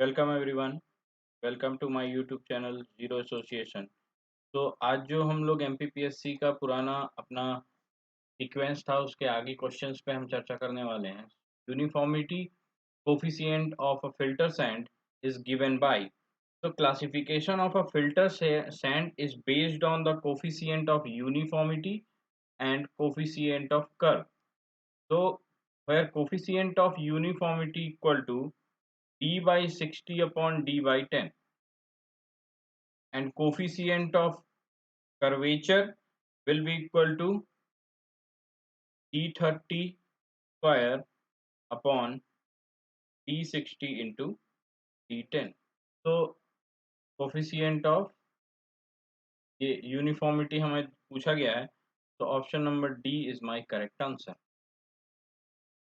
Welcome everyone. Welcome to my YouTube channel zero association. तो आज जो हम लोग एमपीपीएससी का पुराना अपना सीक्वेंस था उसके आगे क्वेश्चंस पे हम चर्चा करने वाले हैं। Uniformity coefficient of a filter sand is given by. So classification of a filter sand is based on the coefficient of uniformity and coefficient of curve. So where coefficient of uniformity equal to d by 60 upon d by 10 and coefficient of curvature will be equal to d30 square upon d60 into d10. So coefficient of ये uniformity हमें पूछा गया है, तो option number D is my correct answer.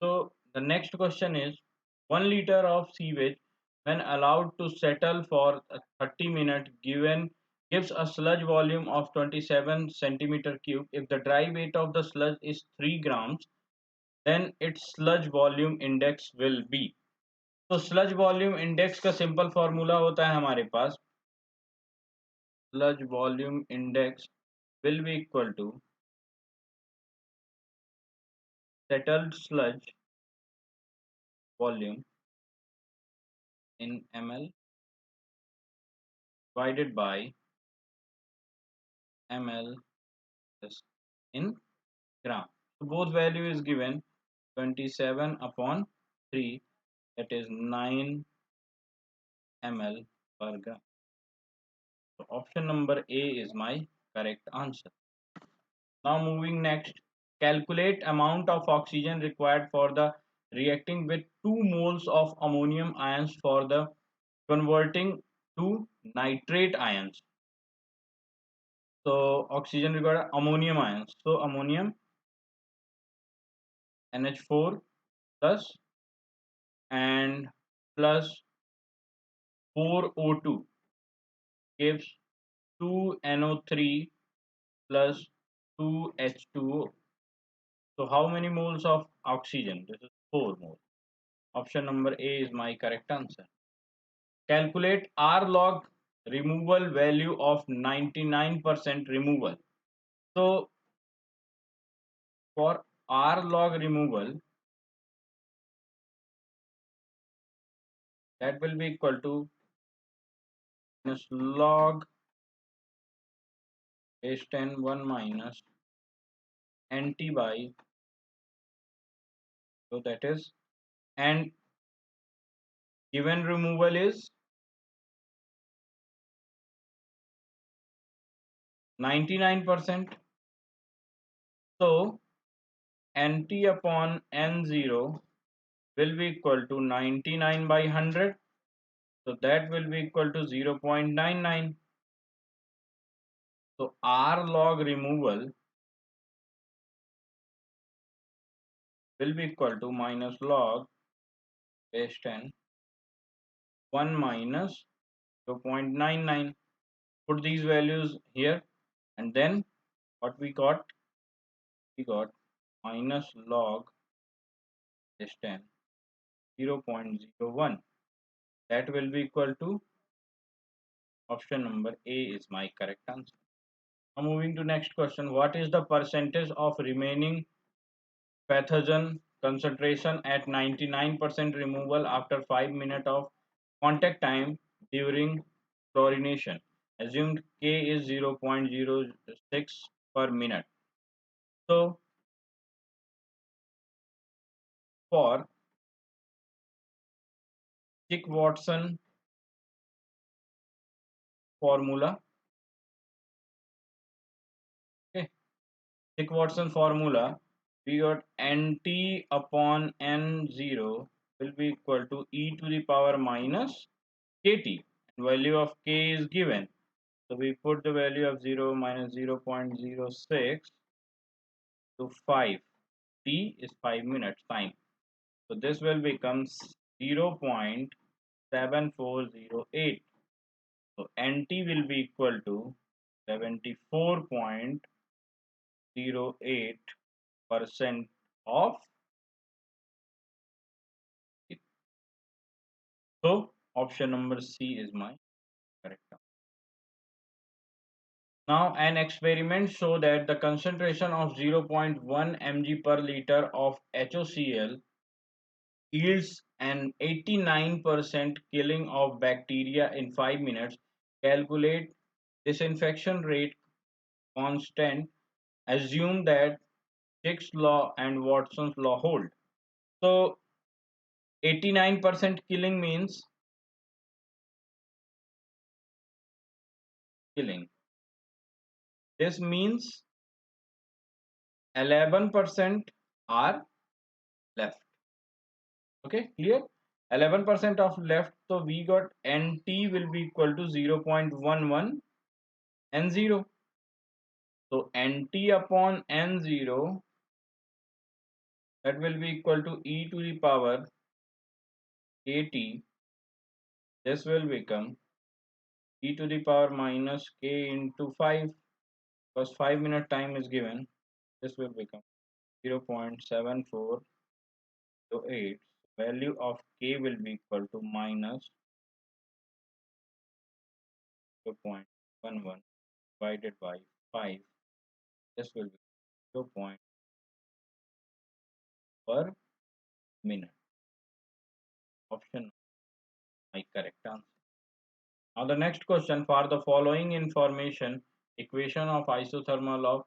So the next question is 1 liter of sewage when allowed to settle for 30 minutes gives a sludge volume of 27 centimeter cube. If the dry weight of the sludge is 3 grams, then its sludge volume index will be. तो sludge volume index का simple formula होता है हमारे पास. Sludge volume index will be equal to settled sludge volume in ml divided by ml in gram. So both value is given 27 upon 3, that is 9 ml per gram. So option number A is my correct answer. Now moving next, calculate amount of oxygen required for the reacting with 2 moles of ammonium ions for the converting to nitrate ions. So oxygen required ammonium ions. So ammonium NH4 plus and plus 4O2 gives 2NO3 plus 2H2O. So how many moles of oxygen? This is 4 moles. Option number A is my correct answer. Calculate R log removal value of 99% removal. So for R log removal, that will be equal to minus log base 10 1 minus NT by, so that is, and given removal is 99%. So NT upon N0 will be equal to 99 by 100. So that will be equal to 0.99. So R log removal will be equal to minus log base 10 1 minus 0.99. Put these values here, and then what we got? We got minus log base 10 0.01. That will be equal to option number A is my correct answer. Now moving to next question. What is the percentage of remaining pathogen concentration at 99% removal after 5 minutes of contact time during chlorination? Assumed K is 0.06 per minute. So for Chick-Watson formula, okay, Chick-Watson formula, we got NT upon N0 will be equal to e to the power minus KT. And value of K is given. So we put the value of 0 minus 0.06 to 5. T is 5 minutes time. So this will become 0.7408. So NT will be equal to 74.08% of it. So Option number C is my correct answer. Now, an experiment show that the concentration of 0.1 mg per liter of HOCl yields an 89% killing of bacteria in 5 minutes. Calculate disinfection rate constant. Assume that Fick's law and Watson's law hold. So 89% killing means killing. This means 11% are left. Okay, clear? 11% of left, so we got NT will be equal to 0.11 N0. So NT upon N0, that will be equal to e to the power KT. This will become e to the power minus k into 5, because 5-minute time is given. This will become 0.7408. Value of k will be equal to minus 0.11 divided by 5. This will be 0 point per minute. Option my correct answer. Now the next question, for the following information, equation of isothermal of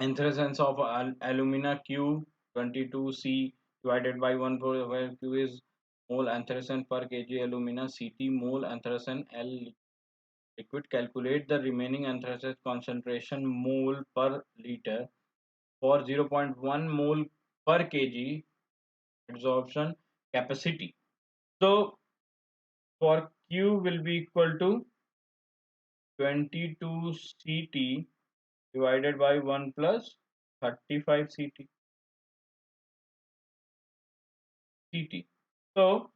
anthracene of alumina Q 22C divided by 1 where Q is mole anthracene per kg alumina, Ct mole anthracene, L liquid. Calculate the remaining anthracene concentration mole per liter for 0.1 mole per kg absorption capacity. So for Q will be equal to 22 Ct divided by 1 plus 35 Ct. So,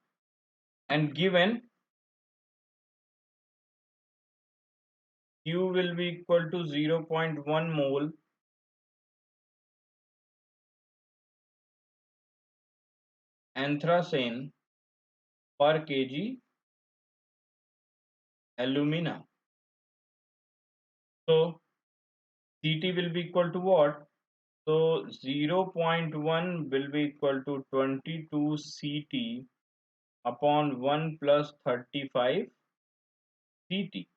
and given Q will be equal to 0.1 mole anthracene per kg alumina. So, Ct will be equal to what? So, 0.1 will be equal to 22 Ct upon 1 plus 35 Ct.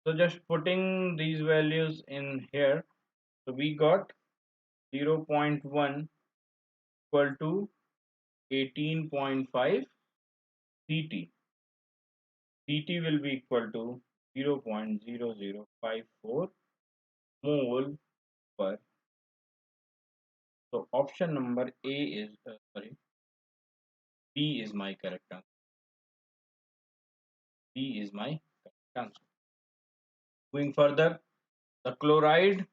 So, just putting these values in here, so we got 0.1 equal to 18.5 Ct. Ct will be equal to 0.0054 mole per. So option number A is B is my correct answer. B is my correct answer. Going further, the chloride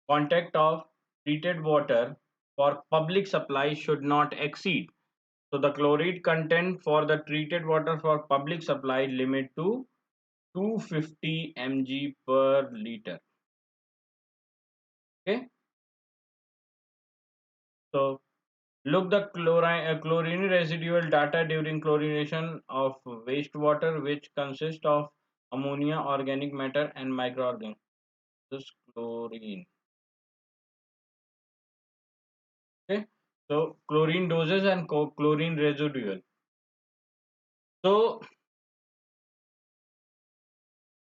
content of treated water for public supply should not exceed. So the chloride content for the treated water for public supply limit to 250 mg per liter. Okay, so look the chlorine residual data during chlorination of wastewater, which consists of ammonia, organic matter, and microorganisms. This chlorine. Okay, so chlorine doses and chlorine residual. So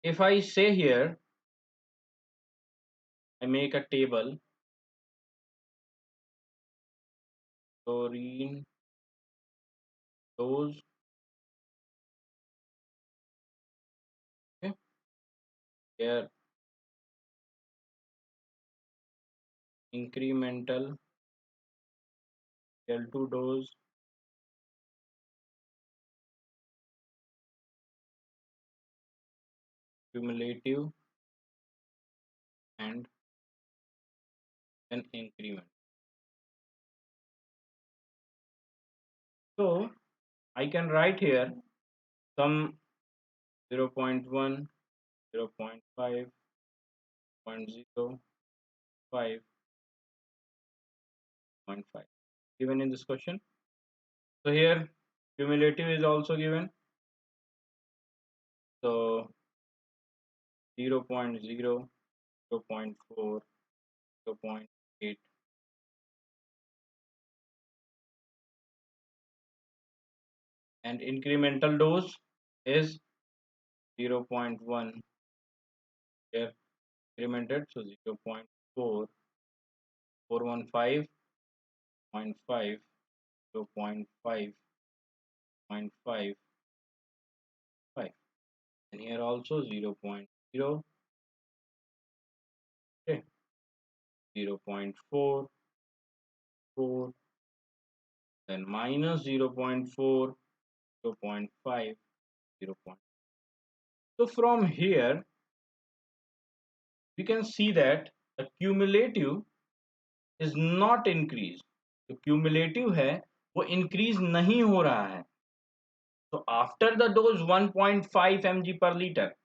if I say here, I make a table chlorine dose. Okay, here incremental L2 dose, cumulative, and then increment. So I can write here some 0.1, 0.5, 0.05, 0.5 given in this question. So here cumulative is also given. So 0, 0.0, 0, 0.4, 0.8, and incremental dose is 0.1 here incremented, so 0.4, 415, 0.5, 0.5, 0.5, 5, and here also 0.0, okay, 0.4, 4, then minus 0.4, 0.5, 0. So from here we can see that the cumulative is not increased. जो cumulative है वो increase नहीं हो रहा है. So after the dose 1.5 mg per liter,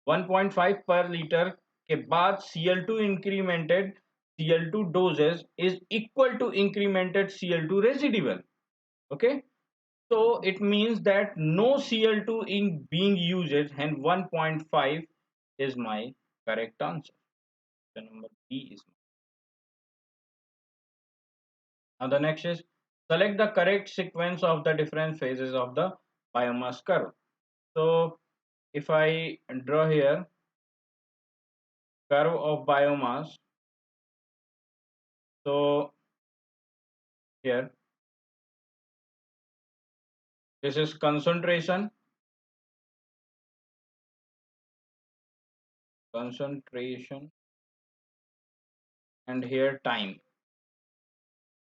1.5 per liter के बाद Cl2 incremented Cl2 doses is equal to incremented Cl2 residual. Okay, so it means that no Cl2 in being used, and 1.5 is my correct answer. The number B is. Now the next is select the correct sequence of the different phases of the biomass curve. So if I draw here curve of biomass, so here this is concentration, and here time.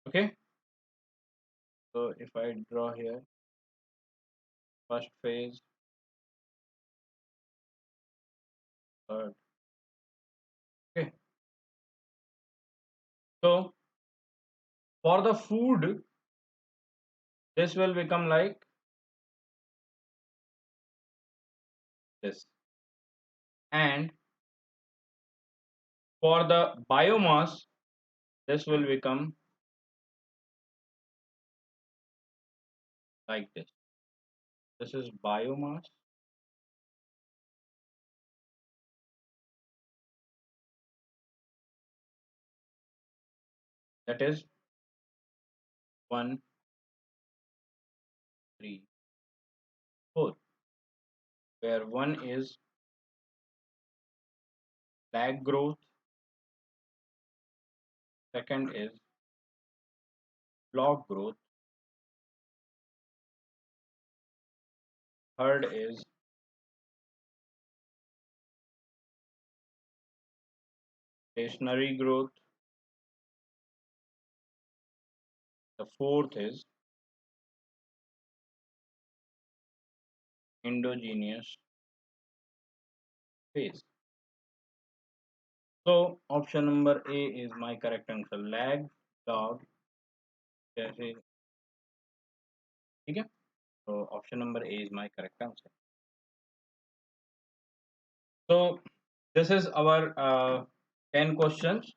Okay, so if I draw here first phase, third. Okay, so for the food this will become like this, and for the biomass this will become like this. This is biomass, that is 1, 3, 4, where 1 is lag growth, second is log growth, third is stationary growth, the fourth is endogenous phase. So option number A is my correct answer. Lag, log, जैसे ठीक है. So option number A is my correct answer. So this is our 10 questions.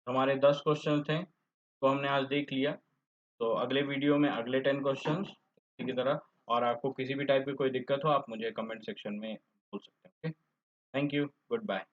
हमारे 10 question थे तो हमने आज देख लिया. तो अगले वीडियो में अगले 10 क्वेश्चंस इसी की तरह. और आपको किसी भी टाइप की कोई दिक्कत हो आप मुझे कमेंट सेक्शन में बोल सकते हैं. Okay, thank you, good bye.